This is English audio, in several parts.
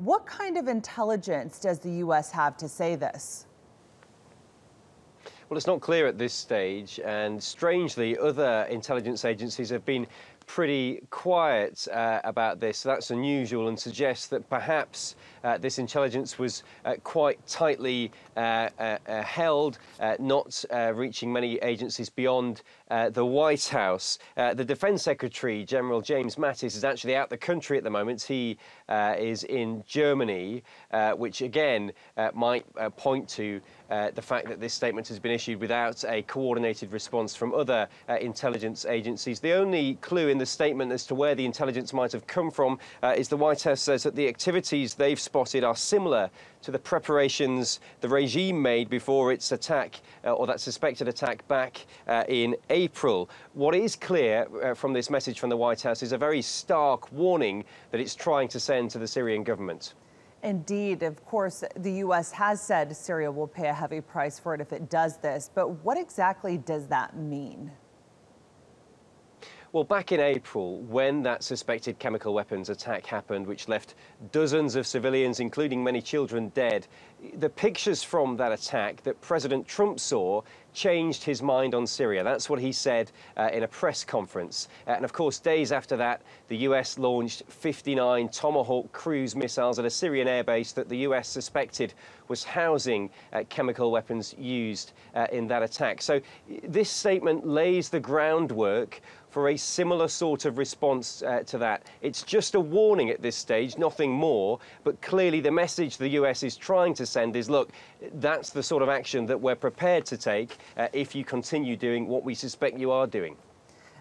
What kind of intelligence does the U.S. have to say this? Well, it's not clear at this stage, and strangely, other intelligence agencies have been pretty quiet about this. So that's unusual and suggests that perhaps this intelligence was quite tightly held, not reaching many agencies beyond the White House. The Defense Secretary, General James Mattis, is actually out the country at the moment. He is in Germany, which again might point to the fact that this statement has been issued without a coordinated response from other intelligence agencies. The only clue in the statement as to where the intelligence might have come from is the White House says that the activities they've spotted are similar to the preparations the regime made before its attack, or that suspected attack back in April. What is clear from this message from the White House is a very stark warning that it's trying to send to the Syrian government. Indeed, of course, the U.S. has said Syria will pay a heavy price for it if it does this. But what exactly does that mean? Well, back in April, when that suspected chemical weapons attack happened, which left dozens of civilians, including many children, dead, the pictures from that attack that President Trump saw changed his mind on Syria. That's what he said in a press conference. And of course, days after that, the US launched 59 Tomahawk cruise missiles at a Syrian airbase that the US suspected was housing chemical weapons used in that attack. So this statement lays the groundwork for a similar sort of response to that. It's just a warning at this stage, nothing more, but clearly the message the US is trying to send is, look, that's the sort of action that we're prepared to take if you continue doing what we suspect you are doing.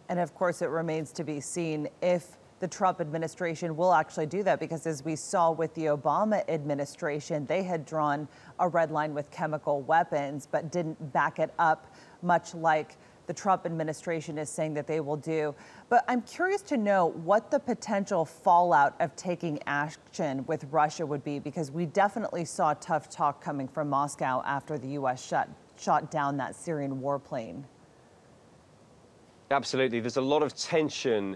And of course, it remains to be seen if the Trump administration will actually do that, because as we saw with the Obama administration, they had drawn a red line with chemical weapons, but didn't back it up, much like the Trump administration is saying that they will do. But I'm curious to know what the potential fallout of taking action with Russia would be, because we definitely saw tough talk coming from Moscow after the U.S. shot down that Syrian warplane. Absolutely. There's a lot of tension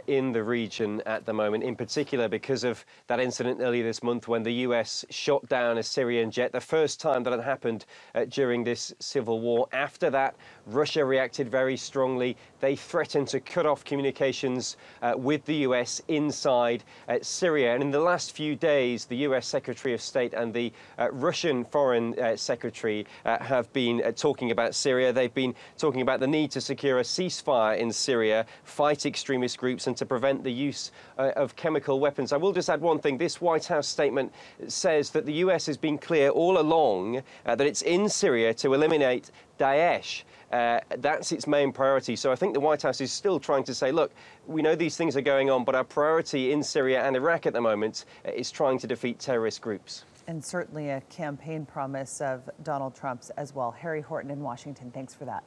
in the region at the moment, in particular because of that incident earlier this month when the US shot down a Syrian jet, the first time that had happened during this civil war. After that, Russia reacted very strongly. They threatened to cut off communications with the US inside Syria. And in the last few days, the US Secretary of State and the Russian Foreign Secretary have been talking about Syria. They've been talking about the need to secure a ceasefire in Syria, fight extremist groups, and to prevent the use of chemical weapons. I will just add one thing. This White House statement says that the US has been clear all along that it's in Syria to eliminate Daesh. That's its main priority. So I think the White House is still trying to say, look, we know these things are going on, but our priority in Syria and Iraq at the moment is trying to defeat terrorist groups. And certainly a campaign promise of Donald Trump's as well. Harry Horton in Washington, thanks for that.